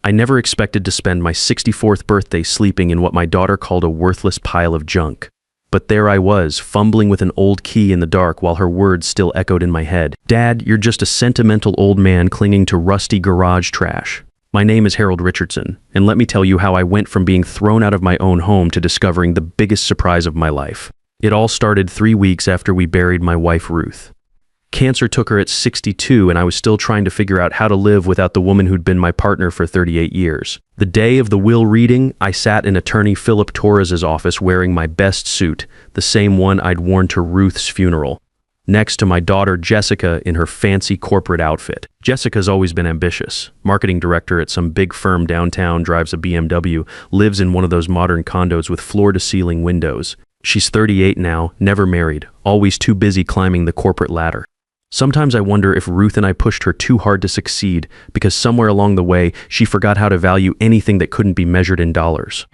I never expected to spend my 64th birthday sleeping in what my daughter called a worthless pile of junk. But there I was, fumbling with an old key in the dark while her words still echoed in my head. Dad, you're just a sentimental old man clinging to rusty garage trash. My name is Harold Richardson, and let me tell you how I went from being thrown out of my own home to discovering the biggest surprise of my life. It all started 3 weeks after we buried my wife, Ruth. Cancer took her at 62, and I was still trying to figure out how to live without the woman who'd been my partner for 38 years. The day of the will reading, I sat in attorney Philip Torres's office wearing my best suit, the same one I'd worn to Ruth's funeral, next to my daughter Jessica in her fancy corporate outfit. Jessica's always been ambitious. Marketing director at some big firm downtown, drives a BMW, lives in one of those modern condos with floor-to-ceiling windows. She's 38 now, never married, always too busy climbing the corporate ladder. Sometimes I wonder if Ruth and I pushed her too hard to succeed because somewhere along the way, she forgot how to value anything that couldn't be measured in dollars.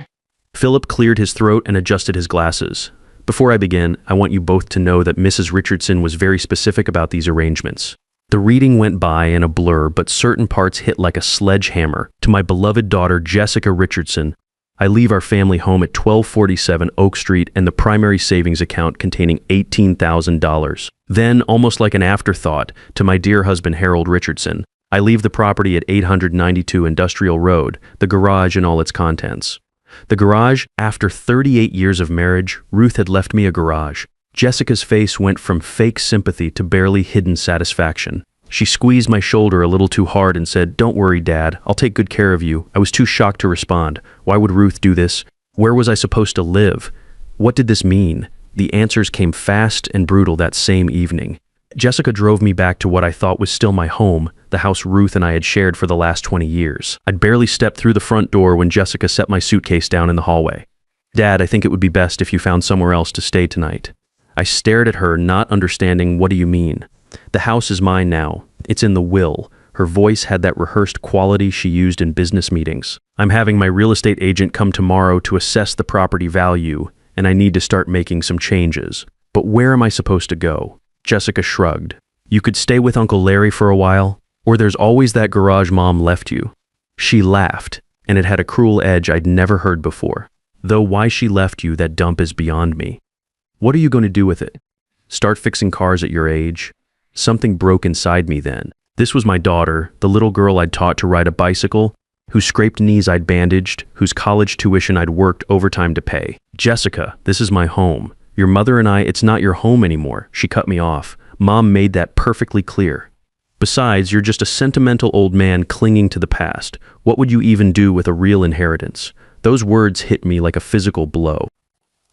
Philip cleared his throat and adjusted his glasses. Before I begin, I want you both to know that Mrs. Richardson was very specific about these arrangements. The reading went by in a blur, but certain parts hit like a sledgehammer. To my beloved daughter, Jessica Richardson, I leave our family home at 1247 Oak Street and the primary savings account containing $18,000. Then, almost like an afterthought, to my dear husband Harold Richardson, I leave the property at 892 Industrial Road, the garage and all its contents. The garage, after 38 years of marriage, Ruth had left me a garage. Jessica's face went from fake sympathy to barely hidden satisfaction. She squeezed my shoulder a little too hard and said, "Don't worry, Dad. I'll take good care of you." I was too shocked to respond. Why would Ruth do this? Where was I supposed to live? What did this mean? The answers came fast and brutal that same evening. Jessica drove me back to what I thought was still my home, the house Ruth and I had shared for the last 20 years. I'd barely stepped through the front door when Jessica set my suitcase down in the hallway. "Dad, I think it would be best if you found somewhere else to stay tonight." I stared at her, not understanding. "What do you mean?" "The house is mine now. It's in the will." Her voice had that rehearsed quality she used in business meetings. "I'm having my real estate agent come tomorrow to assess the property value, and I need to start making some changes. But where am I supposed to go?" Jessica shrugged. "You could stay with Uncle Larry for a while, or there's always that garage Mom left you." She laughed, and it had a cruel edge I'd never heard before. "Though why she left you, that dump is beyond me. What are you going to do with it? Start fixing cars at your age?" Something broke inside me then. This was my daughter, the little girl I'd taught to ride a bicycle, whose scraped knees I'd bandaged, whose college tuition I'd worked overtime to pay. "Jessica, this is my home. Your mother and I, it's not your home anymore." She cut me off. "Mom made that perfectly clear. Besides, you're just a sentimental old man clinging to the past. What would you even do with a real inheritance?" Those words hit me like a physical blow.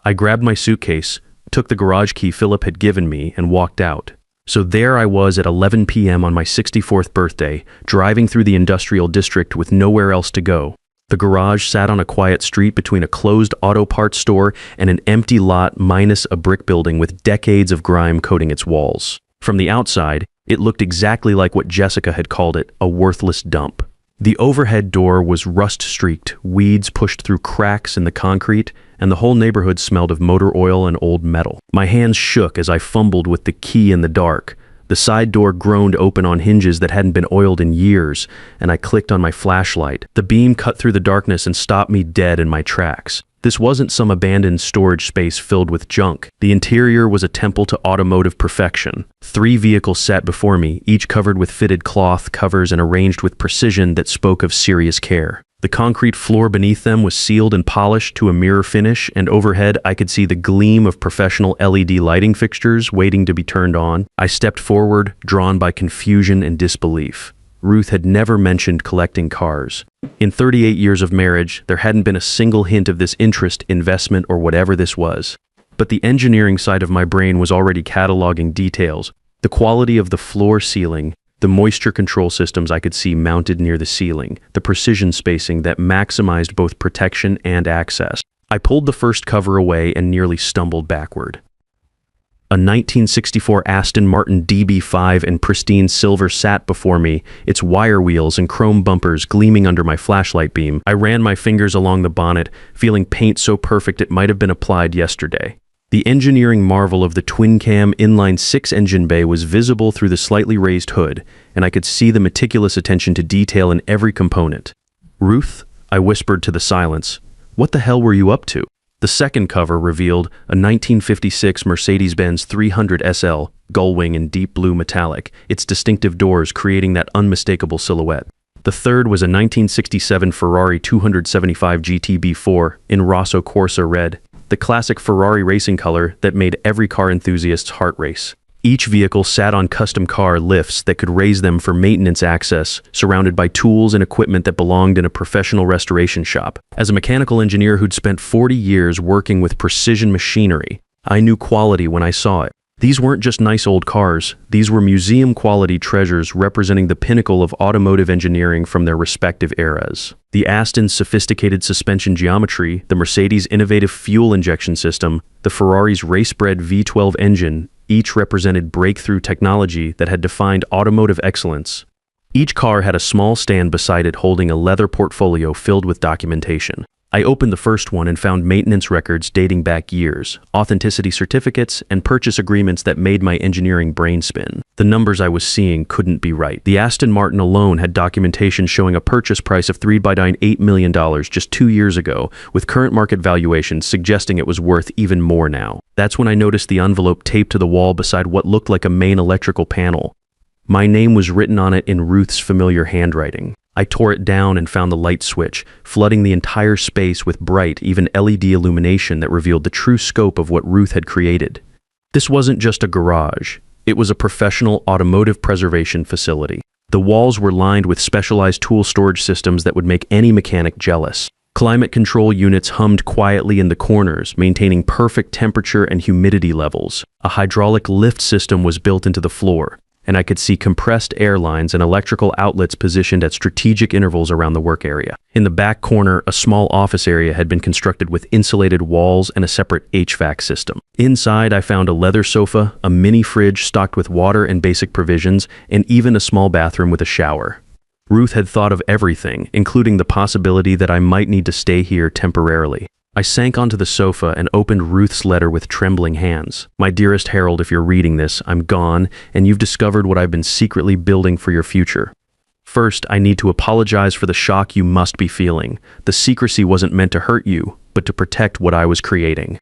I grabbed my suitcase, took the garage key Philip had given me, and walked out. So there I was at 11 p.m. on my 64th birthday, driving through the industrial district with nowhere else to go. The garage sat on a quiet street between a closed auto parts store and an empty lot minus a brick building with decades of grime coating its walls. From the outside, it looked exactly like what Jessica had called it, a worthless dump. The overhead door was rust-streaked, weeds pushed through cracks in the concrete, and the whole neighborhood smelled of motor oil and old metal. My hands shook as I fumbled with the key in the dark. The side door groaned open on hinges that hadn't been oiled in years, and I clicked on my flashlight. The beam cut through the darkness and stopped me dead in my tracks. This wasn't some abandoned storage space filled with junk. The interior was a temple to automotive perfection. 3 vehicles sat before me, each covered with fitted cloth covers and arranged with precision that spoke of serious care. The concrete floor beneath them was sealed and polished to a mirror finish, and overhead I could see the gleam of professional LED lighting fixtures waiting to be turned on. I stepped forward, drawn by confusion and disbelief. Ruth had never mentioned collecting cars. In 38 years of marriage, there hadn't been a single hint of this interest, investment, or whatever this was. But the engineering side of my brain was already cataloging details. The quality of the floor ceiling, the moisture control systems I could see mounted near the ceiling, the precision spacing that maximized both protection and access. I pulled the first cover away and nearly stumbled backward. A 1964 Aston Martin DB5 in pristine silver sat before me, its wire wheels and chrome bumpers gleaming under my flashlight beam. I ran my fingers along the bonnet, feeling paint so perfect it might have been applied yesterday. The engineering marvel of the twin-cam inline-6 engine bay was visible through the slightly raised hood, and I could see the meticulous attention to detail in every component. Ruth, I whispered to the silence, what the hell were you up to? The second cover revealed a 1956 Mercedes-Benz 300 SL, gullwing in deep blue metallic, its distinctive doors creating that unmistakable silhouette. The third was a 1967 Ferrari 275 GTB4 in Rosso Corsa red, the classic Ferrari racing color that made every car enthusiast's heart race. Each vehicle sat on custom car lifts that could raise them for maintenance access, surrounded by tools and equipment that belonged in a professional restoration shop. As a mechanical engineer who'd spent 40 years working with precision machinery, I knew quality when I saw it. These weren't just nice old cars, these were museum-quality treasures representing the pinnacle of automotive engineering from their respective eras. The Aston's sophisticated suspension geometry, the Mercedes' innovative fuel injection system, the Ferrari's race-bred V12 engine, each represented breakthrough technology that had defined automotive excellence. Each car had a small stand beside it holding a leather portfolio filled with documentation. I opened the first one and found maintenance records dating back years, authenticity certificates, and purchase agreements that made my engineering brain spin. The numbers I was seeing couldn't be right. The Aston Martin alone had documentation showing a purchase price of $3.8 million just 2 years ago, with current market valuations suggesting it was worth even more now. That's when I noticed the envelope taped to the wall beside what looked like a main electrical panel. My name was written on it in Ruth's familiar handwriting. I tore it down and found the light switch, flooding the entire space with bright, even LED illumination that revealed the true scope of what Ruth had created. This wasn't just a garage. It was a professional automotive preservation facility. The walls were lined with specialized tool storage systems that would make any mechanic jealous. Climate control units hummed quietly in the corners, maintaining perfect temperature and humidity levels. A hydraulic lift system was built into the floor, and I could see compressed air lines and electrical outlets positioned at strategic intervals around the work area. In the back corner, a small office area had been constructed with insulated walls and a separate HVAC system. Inside, I found a leather sofa, a mini fridge stocked with water and basic provisions, and even a small bathroom with a shower. Ruth had thought of everything, including the possibility that I might need to stay here temporarily. I sank onto the sofa and opened Ruth's letter with trembling hands. My dearest Harold, if you're reading this, I'm gone, and you've discovered what I've been secretly building for your future. First, I need to apologize for the shock you must be feeling. The secrecy wasn't meant to hurt you, but to protect what I was creating.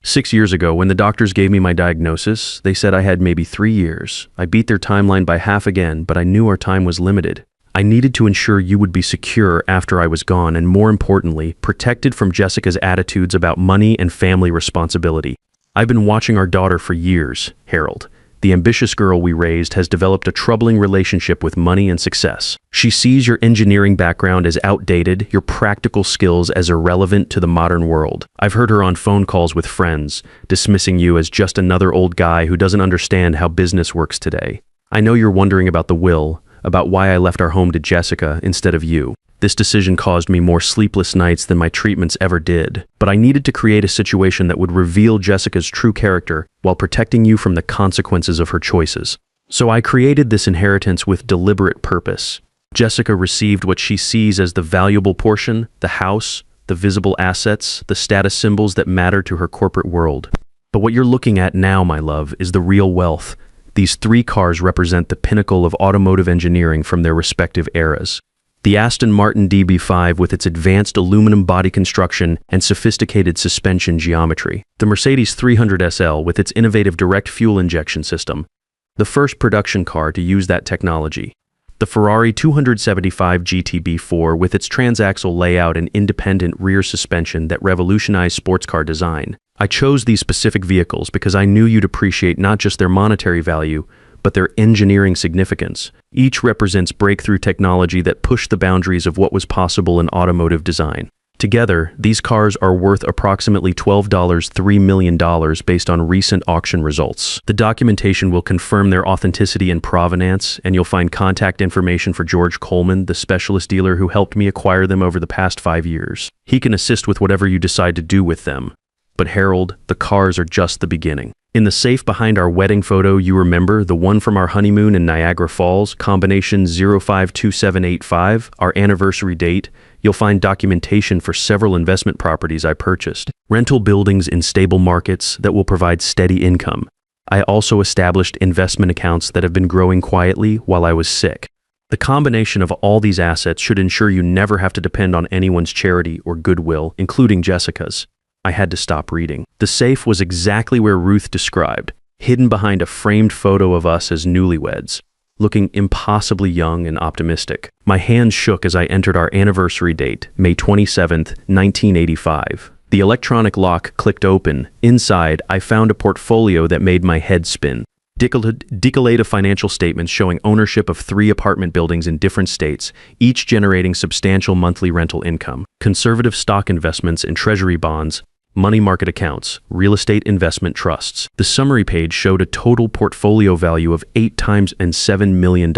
6 years ago, when the doctors gave me my diagnosis, they said I had maybe 3 years. I beat their timeline by half again, but I knew our time was limited. I needed to ensure you would be secure after I was gone and, more importantly, protected from Jessica's attitudes about money and family responsibility. I've been watching our daughter for years, Harold. The ambitious girl we raised has developed a troubling relationship with money and success. She sees your engineering background as outdated, your practical skills as irrelevant to the modern world. I've heard her on phone calls with friends, dismissing you as just another old guy who doesn't understand how business works today. I know you're wondering about the will, about why I left our home to Jessica instead of you. This decision caused me more sleepless nights than my treatments ever did, but I needed to create a situation that would reveal Jessica's true character while protecting you from the consequences of her choices. So I created this inheritance with deliberate purpose. Jessica received what she sees as the valuable portion, the house, the visible assets, the status symbols that matter to her corporate world. But what you're looking at now, my love, is the real wealth. These 3 cars represent the pinnacle of automotive engineering from their respective eras. The Aston Martin DB5 with its advanced aluminum body construction and sophisticated suspension geometry. The Mercedes 300 SL with its innovative direct fuel injection system, the first production car to use that technology. The Ferrari 275 GTB4 with its transaxle layout and independent rear suspension that revolutionized sports car design. I chose these specific vehicles because I knew you'd appreciate not just their monetary value, but their engineering significance. Each represents breakthrough technology that pushed the boundaries of what was possible in automotive design. Together, these cars are worth approximately $3 million based on recent auction results. The documentation will confirm their authenticity and provenance, and you'll find contact information for George Coleman, the specialist dealer who helped me acquire them over the past 5 years. He can assist with whatever you decide to do with them. But Harold, the cars are just the beginning. In the safe behind our wedding photo, you remember, the one from our honeymoon in Niagara Falls, combination 052785, our anniversary date, you'll find documentation for several investment properties I purchased. Rental buildings in stable markets that will provide steady income. I also established investment accounts that have been growing quietly while I was sick. The combination of all these assets should ensure you never have to depend on anyone's charity or goodwill, including Jessica's. I had to stop reading. The safe was exactly where Ruth described, hidden behind a framed photo of us as newlyweds, looking impossibly young and optimistic. My hands shook as I entered our anniversary date, May 27th, 1985. The electronic lock clicked open. Inside, I found a portfolio that made my head spin. Decalated financial statements showing ownership of 3 apartment buildings in different states, each generating substantial monthly rental income, conservative stock investments in treasury bonds, money market accounts, real estate investment trusts. The summary page showed a total portfolio value of 8 times and $7 million,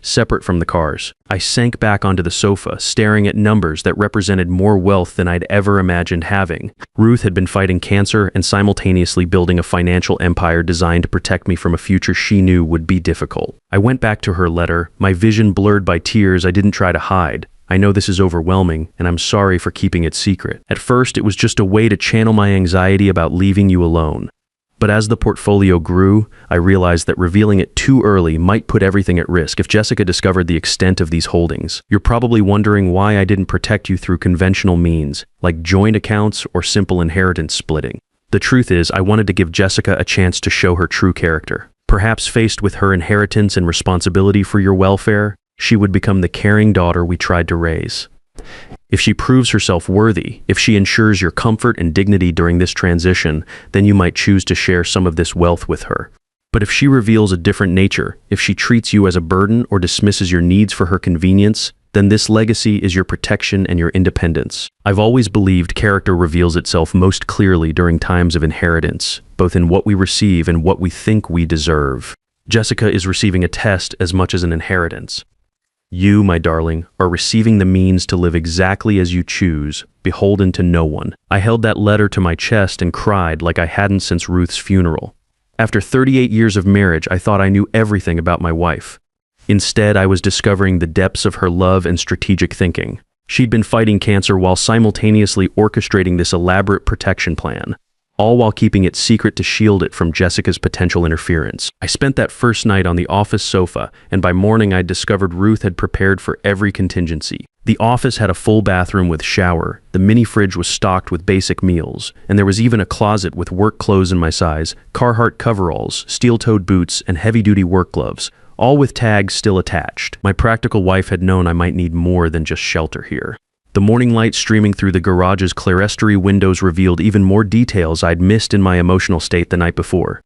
separate from the cars. I sank back onto the sofa, staring at numbers that represented more wealth than I'd ever imagined having. Ruth had been fighting cancer and simultaneously building a financial empire designed to protect me from a future she knew would be difficult. I went back to her letter, my vision blurred by tears I didn't try to hide. I know this is overwhelming, and I'm sorry for keeping it secret. At first, it was just a way to channel my anxiety about leaving you alone. But as the portfolio grew, I realized that revealing it too early might put everything at risk if Jessica discovered the extent of these holdings. You're probably wondering why I didn't protect you through conventional means, like joint accounts or simple inheritance splitting. The truth is, I wanted to give Jessica a chance to show her true character. Perhaps faced with her inheritance and responsibility for your welfare, she would become the caring daughter we tried to raise. If she proves herself worthy, if she ensures your comfort and dignity during this transition, then you might choose to share some of this wealth with her. But if she reveals a different nature, if she treats you as a burden or dismisses your needs for her convenience, then this legacy is your protection and your independence. I've always believed character reveals itself most clearly during times of inheritance, both in what we receive and what we think we deserve. Jessica is receiving a test as much as an inheritance. You, my darling, are receiving the means to live exactly as you choose, beholden to no one. I held that letter to my chest and cried like I hadn't since Ruth's funeral. After 38 years of marriage, I thought I knew everything about my wife. Instead, I was discovering the depths of her love and strategic thinking. She'd been fighting cancer while simultaneously orchestrating this elaborate protection plan, all while keeping it secret to shield it from Jessica's potential interference. I spent that first night on the office sofa, and by morning I'd discovered Ruth had prepared for every contingency. The office had a full bathroom with shower, the mini fridge was stocked with basic meals, and there was even a closet with work clothes in my size, Carhartt coveralls, steel-toed boots, and heavy-duty work gloves, all with tags still attached. My practical wife had known I might need more than just shelter here. The morning light streaming through the garage's clerestory windows revealed even more details I'd missed in my emotional state the night before.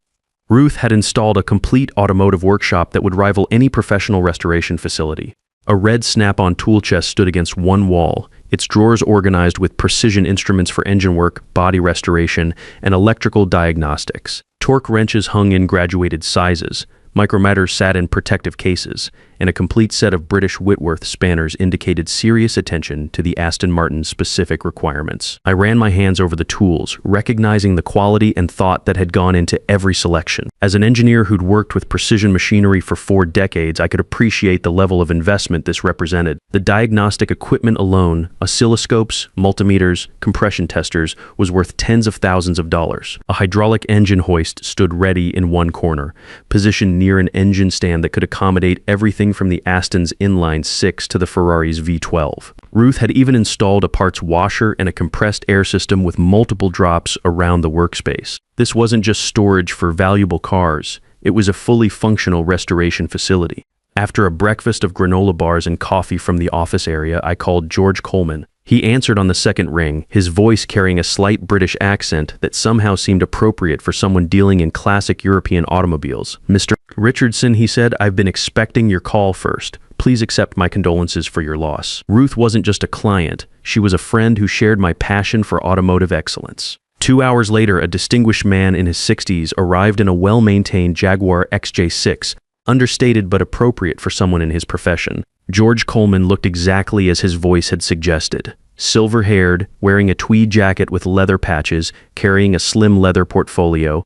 Ruth had installed a complete automotive workshop that would rival any professional restoration facility. A red snap-on tool chest stood against one wall, its drawers organized with precision instruments for engine work, body restoration, and electrical diagnostics. Torque wrenches hung in graduated sizes, micrometers sat in protective cases, and a complete set of British Whitworth spanners indicated serious attention to the Aston Martin's specific requirements. I ran my hands over the tools, recognizing the quality and thought that had gone into every selection. As an engineer who'd worked with precision machinery for 4 decades, I could appreciate the level of investment this represented. The diagnostic equipment alone, oscilloscopes, multimeters, compression testers, was worth tens of thousands of dollars. A hydraulic engine hoist stood ready in one corner, positioned near an engine stand that could accommodate everything from the Aston's inline 6 to the Ferrari's V12. Ruth had even installed a parts washer and a compressed air system with multiple drops around the workspace. This wasn't just storage for valuable cars, it was a fully functional restoration facility. After a breakfast of granola bars and coffee from the office area, I called George Coleman. He answered on the second ring, his voice carrying a slight British accent that somehow seemed appropriate for someone dealing in classic European automobiles. "Mr. Richardson," he said, "I've been expecting your call first. Please accept my condolences for your loss." Ruth wasn't just a client, she was a friend who shared my passion for automotive excellence. 2 hours later, a distinguished man in his 60s arrived in a well-maintained Jaguar XJ6, understated but appropriate for someone in his profession. George Coleman looked exactly as his voice had suggested. Silver-haired, wearing a tweed jacket with leather patches, carrying a slim leather portfolio.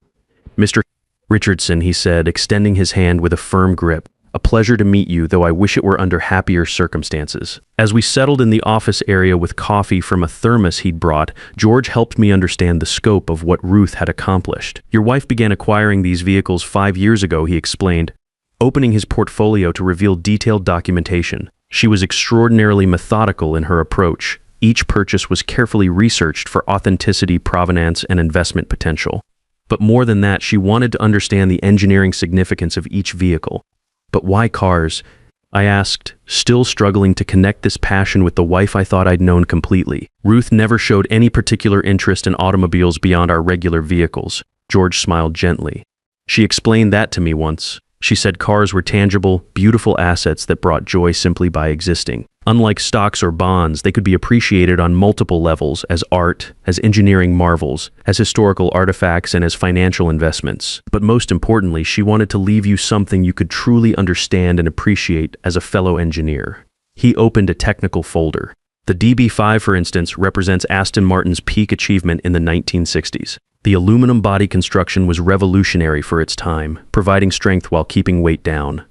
"Mr. Richardson," he said, extending his hand with a firm grip. "A pleasure to meet you, though I wish it were under happier circumstances." As we settled in the office area with coffee from a thermos he'd brought, George helped me understand the scope of what Ruth had accomplished. "Your wife began acquiring these vehicles 5 years ago," he explained. opening his portfolio to reveal detailed documentation. She was extraordinarily methodical in her approach. Each purchase was carefully researched for authenticity, provenance, and investment potential. But more than that, she wanted to understand the engineering significance of each vehicle. But why cars? I asked, still struggling to connect this passion with the wife I thought I'd known completely. Ruth never showed any particular interest in automobiles beyond our regular vehicles. George smiled gently. She explained that to me once. She said cars were tangible, beautiful assets that brought joy simply by existing. Unlike stocks or bonds, they could be appreciated on multiple levels as art, as engineering marvels, as historical artifacts, and as financial investments. But most importantly, she wanted to leave you something you could truly understand and appreciate as a fellow engineer. He opened a technical folder. The DB5, for instance, represents Aston Martin's peak achievement in the 1960s. The aluminum body construction was revolutionary for its time, providing strength while keeping weight down.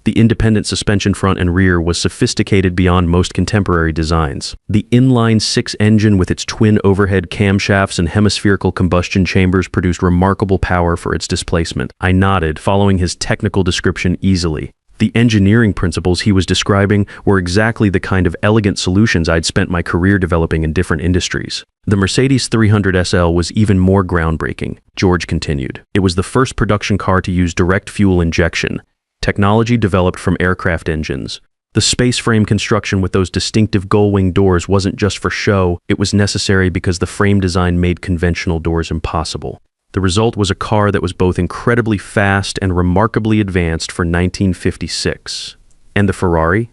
The independent suspension front and rear was sophisticated beyond most contemporary designs. The inline-six engine with its twin overhead camshafts and hemispherical combustion chambers produced remarkable power for its displacement. I nodded, following his technical description easily. The engineering principles he was describing were exactly the kind of elegant solutions I'd spent my career developing in different industries. The Mercedes 300 SL was even more groundbreaking, George continued. It was the first production car to use direct fuel injection, technology developed from aircraft engines. The space frame construction with those distinctive gull-wing doors wasn't just for show, it was necessary because the frame design made conventional doors impossible. The result was a car that was both incredibly fast and remarkably advanced for 1956. And the Ferrari?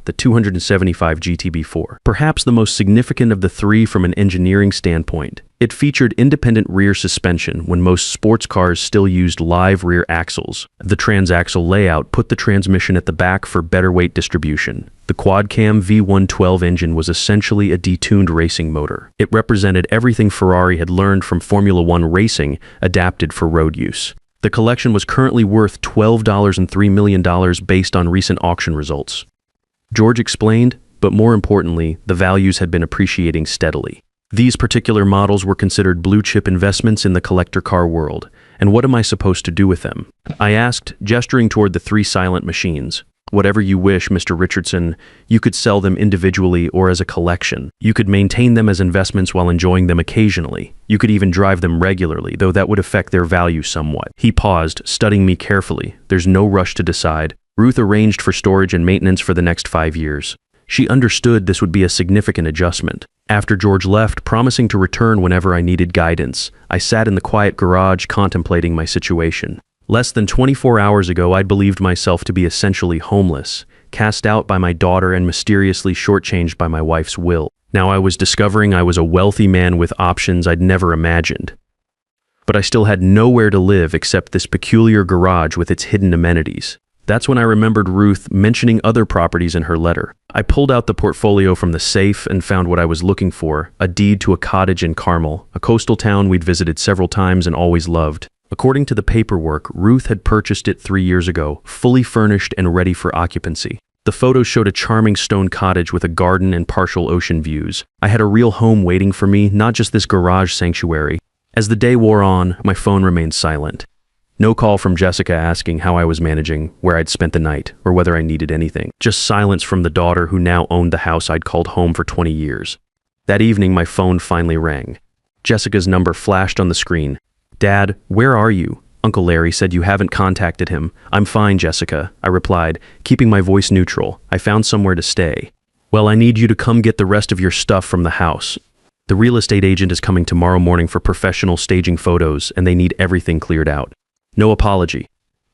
The 275 GTB4. Perhaps the most significant of the three from an engineering standpoint. It featured independent rear suspension when most sports cars still used live rear axles. The transaxle layout put the transmission at the back for better weight distribution. The quad-cam V112 engine was essentially a detuned racing motor. It represented everything Ferrari had learned from Formula One racing adapted for road use. The collection was currently worth $12.3 million based on recent auction results. George explained, but more importantly, the values had been appreciating steadily. These particular models were considered blue-chip investments in the collector car world, and what am I supposed to do with them? I asked, gesturing toward the three silent machines. Whatever you wish, Mr. Richardson, you could sell them individually or as a collection. You could maintain them as investments while enjoying them occasionally. You could even drive them regularly, though that would affect their value somewhat. He paused, studying me carefully. There's no rush to decide. Ruth arranged for storage and maintenance for the next 5 years. She understood this would be a significant adjustment. After George left, promising to return whenever I needed guidance, I sat in the quiet garage contemplating my situation. Less than 24 hours ago, I'd believed myself to be essentially homeless, cast out by my daughter and mysteriously shortchanged by my wife's will. Now I was discovering I was a wealthy man with options I'd never imagined. But I still had nowhere to live except this peculiar garage with its hidden amenities. That's when I remembered Ruth mentioning other properties in her letter. I pulled out the portfolio from the safe and found what I was looking for, a deed to a cottage in Carmel, a coastal town we'd visited several times and always loved. According to the paperwork, Ruth had purchased it 3 years ago, fully furnished and ready for occupancy. The photos showed a charming stone cottage with a garden and partial ocean views. I had a real home waiting for me, not just this garage sanctuary. As the day wore on, my phone remained silent. No call from Jessica asking how I was managing, where I'd spent the night, or whether I needed anything. Just silence from the daughter who now owned the house I'd called home for 20 years. That evening, my phone finally rang. Jessica's number flashed on the screen. "Dad, where are you? Uncle Larry said you haven't contacted him." "I'm fine, Jessica," I replied, keeping my voice neutral. "I found somewhere to stay." "Well, I need you to come get the rest of your stuff from the house. The real estate agent is coming tomorrow morning for professional staging photos, and they need everything cleared out." No apology.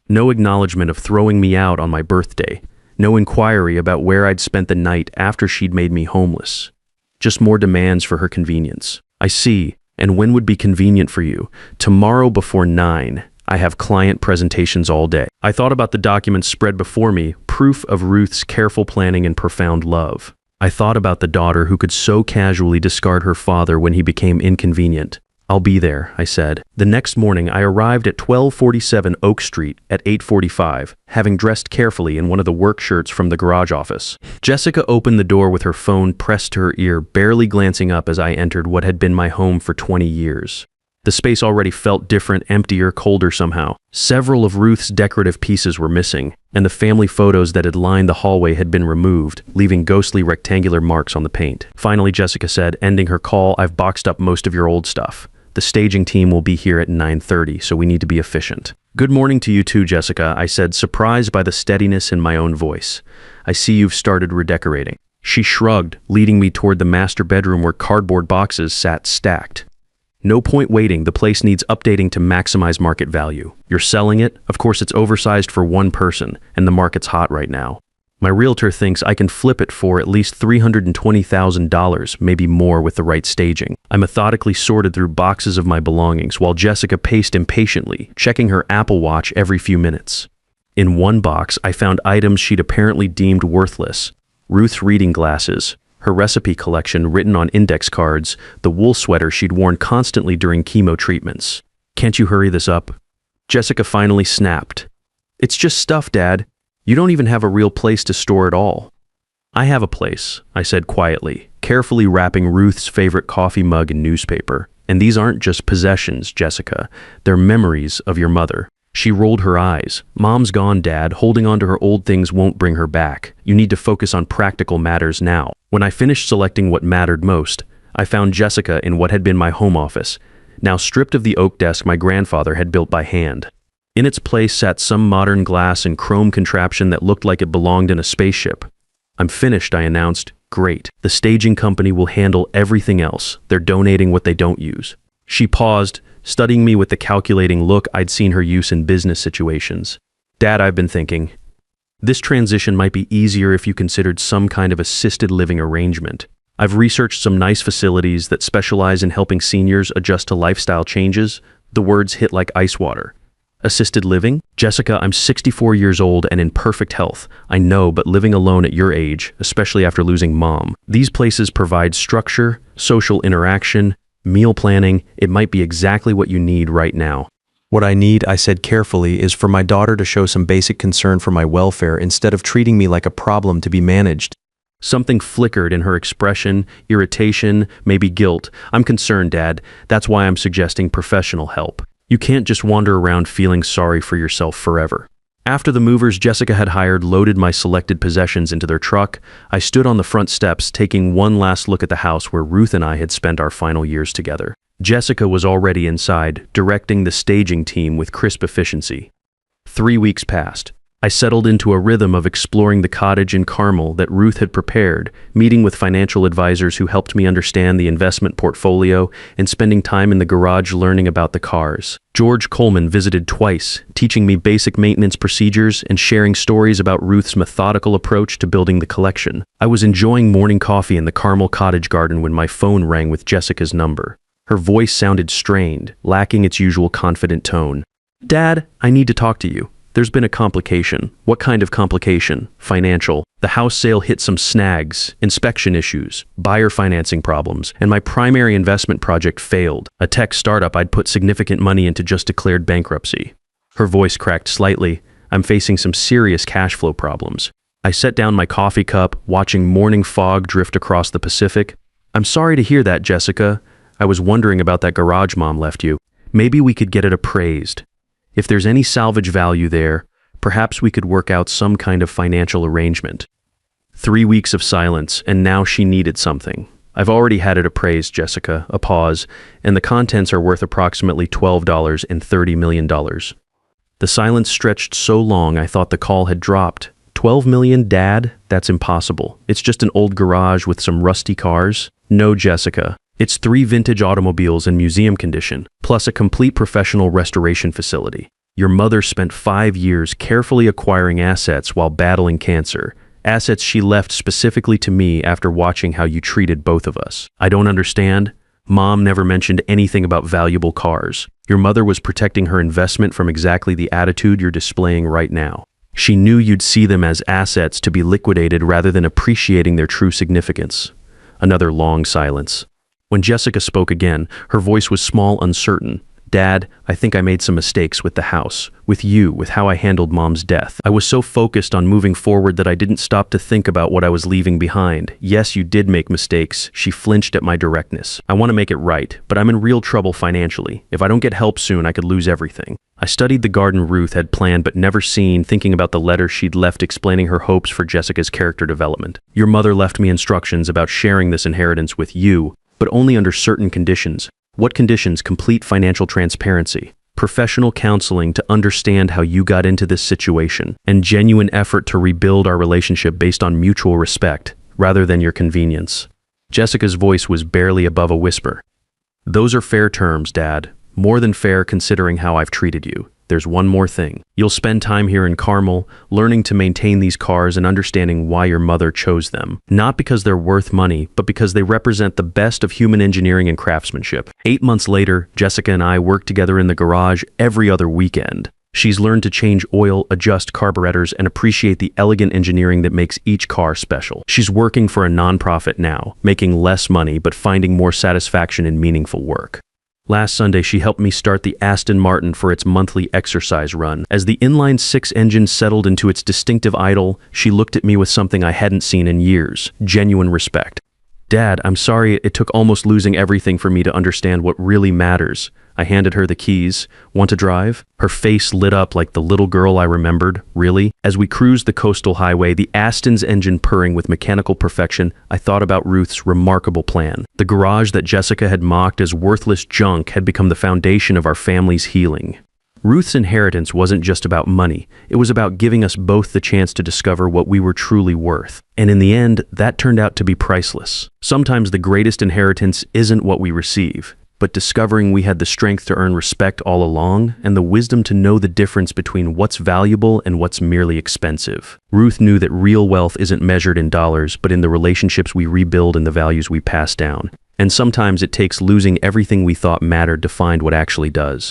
No acknowledgement of throwing me out on my birthday. No inquiry about where I'd spent the night after she'd made me homeless. Just more demands for her convenience. "I see. And when would be convenient for you?" "Tomorrow before 9. I have client presentations all day." I thought about the documents spread before me, proof of Ruth's careful planning and profound love. I thought about the daughter who could so casually discard her father when he became inconvenient. "I'll be there," I said. The next morning, I arrived at 1247 Oak Street at 8:45, having dressed carefully in one of the work shirts from the garage office. Jessica opened the door with her phone pressed to her ear, barely glancing up as I entered what had been my home for 20 years. The space already felt different, emptier, colder somehow. Several of Ruth's decorative pieces were missing, and the family photos that had lined the hallway had been removed, leaving ghostly rectangular marks on the paint. Finally, Jessica said, ending her call, "I've boxed up most of your old stuff. The staging team will be here at 9:30, so we need to be efficient." "Good morning to you too, Jessica," I said, surprised by the steadiness in my own voice. "I see you've started redecorating." She shrugged, leading me toward the master bedroom where cardboard boxes sat stacked. "No point waiting, the place needs updating to maximize market value. You're selling it? Of course it's oversized for one person, and the market's hot right now. My realtor thinks I can flip it for at least $320,000, maybe more with the right staging." I methodically sorted through boxes of my belongings while Jessica paced impatiently, checking her Apple Watch every few minutes. In one box, I found items she'd apparently deemed worthless. Ruth's reading glasses, her recipe collection written on index cards, the wool sweater she'd worn constantly during chemo treatments. "Can't you hurry this up?" Jessica finally snapped. "It's just stuff, Dad. You don't even have a real place to store it all." "I have a place," I said quietly, carefully wrapping Ruth's favorite coffee mug in newspaper. "And these aren't just possessions, Jessica. They're memories of your mother." She rolled her eyes. "Mom's gone, Dad. Holding on to her old things won't bring her back. You need to focus on practical matters now." When I finished selecting what mattered most, I found Jessica in what had been my home office, now stripped of the oak desk my grandfather had built by hand. In its place sat some modern glass and chrome contraption that looked like it belonged in a spaceship. "I'm finished," I announced. "Great. The staging company will handle everything else. They're donating what they don't use." She paused, studying me with the calculating look I'd seen her use in business situations. "Dad, I've been thinking. This transition might be easier if you considered some kind of assisted living arrangement. I've researched some nice facilities that specialize in helping seniors adjust to lifestyle changes." The words hit like ice water. "Assisted living? Jessica, I'm 64 years old and in perfect health. I know, but living alone at your age, especially after losing Mom. These places provide structure, social interaction, meal planning. It might be exactly what you need right now." "What I need," I said carefully, "is for my daughter to show some basic concern for my welfare instead of treating me like a problem to be managed." Something flickered in her expression, irritation, maybe guilt. "I'm concerned, Dad. That's why I'm suggesting professional help. You can't just wander around feeling sorry for yourself forever." After the movers Jessica had hired loaded my selected possessions into their truck, I stood on the front steps, taking one last look at the house where Ruth and I had spent our final years together. Jessica was already inside, directing the staging team with crisp efficiency. 3 weeks passed. I settled into a rhythm of exploring the cottage in Carmel that Ruth had prepared, meeting with financial advisors who helped me understand the investment portfolio, and spending time in the garage learning about the cars. George Coleman visited twice, teaching me basic maintenance procedures and sharing stories about Ruth's methodical approach to building the collection. I was enjoying morning coffee in the Carmel cottage garden when my phone rang with Jessica's number. Her voice sounded strained, lacking its usual confident tone. "Dad, I need to talk to you. There's been a complication." "What kind of complication?" "Financial. The house sale hit some snags, inspection issues, buyer financing problems, and my primary investment project failed. A tech startup I'd put significant money into just declared bankruptcy." Her voice cracked slightly. "I'm facing some serious cash flow problems." I set down my coffee cup, watching morning fog drift across the Pacific. "I'm sorry to hear that, Jessica. I was wondering about that garage Mom left you. Maybe we could get it appraised. If there's any salvage value there, perhaps we could work out some kind of financial arrangement." 3 weeks of silence, and now she needed something. "I've already had it appraised, Jessica," a pause, "and the contents are worth approximately $12.30 million. The silence stretched so long I thought the call had dropped. $12 million, Dad? That's impossible. It's just an old garage with some rusty cars." "No, Jessica. It's 3 vintage automobiles in museum condition, plus a complete professional restoration facility. Your mother spent 5 years carefully acquiring assets while battling cancer, assets she left specifically to me after watching how you treated both of us. I don't understand. Mom never mentioned anything about valuable cars. Your mother was protecting her investment from exactly the attitude you're displaying right now. She knew you'd see them as assets to be liquidated rather than appreciating their true significance." Another long silence. When Jessica spoke again, her voice was small, uncertain. Dad, I think I made some mistakes with the house, with you, with how I handled Mom's death. I was so focused on moving forward that I didn't stop to think about what I was leaving behind. Yes, you did make mistakes. She flinched at my directness. I want to make it right, but I'm in real trouble financially. If I don't get help soon, I could lose everything. I studied the garden Ruth had planned but never seen, thinking about the letter she'd left explaining her hopes for Jessica's character development. Your mother left me instructions about sharing this inheritance with you, but only under certain conditions. What conditions? Complete financial transparency, professional counseling to understand how you got into this situation, and genuine effort to rebuild our relationship based on mutual respect, rather than your convenience. Jessica's voice was barely above a whisper. Those are fair terms, Dad. More than fair considering how I've treated you. There's one more thing. You'll spend time here in Carmel, learning to maintain these cars and understanding why your mother chose them. Not because they're worth money, but because they represent the best of human engineering and craftsmanship. 8 months later, Jessica and I worked together in the garage every other weekend. She's learned to change oil, adjust carburetors, and appreciate the elegant engineering that makes each car special. She's working for a nonprofit now, making less money but finding more satisfaction in meaningful work. Last Sunday, she helped me start the Aston Martin for its monthly exercise run. As the inline-six engine settled into its distinctive idle, she looked at me with something I hadn't seen in years: genuine respect. Dad, I'm sorry it took almost losing everything for me to understand what really matters. I handed her the keys. Want to drive? Her face lit up like the little girl I remembered. Really? As we cruised the coastal highway, the Aston's engine purring with mechanical perfection, I thought about Ruth's remarkable plan. The garage that Jessica had mocked as worthless junk had become the foundation of our family's healing. Ruth's inheritance wasn't just about money. It was about giving us both the chance to discover what we were truly worth. And in the end, that turned out to be priceless. Sometimes the greatest inheritance isn't what we receive, but discovering we had the strength to earn respect all along and the wisdom to know the difference between what's valuable and what's merely expensive. Ruth knew that real wealth isn't measured in dollars, but in the relationships we rebuild and the values we pass down. And sometimes it takes losing everything we thought mattered to find what actually does.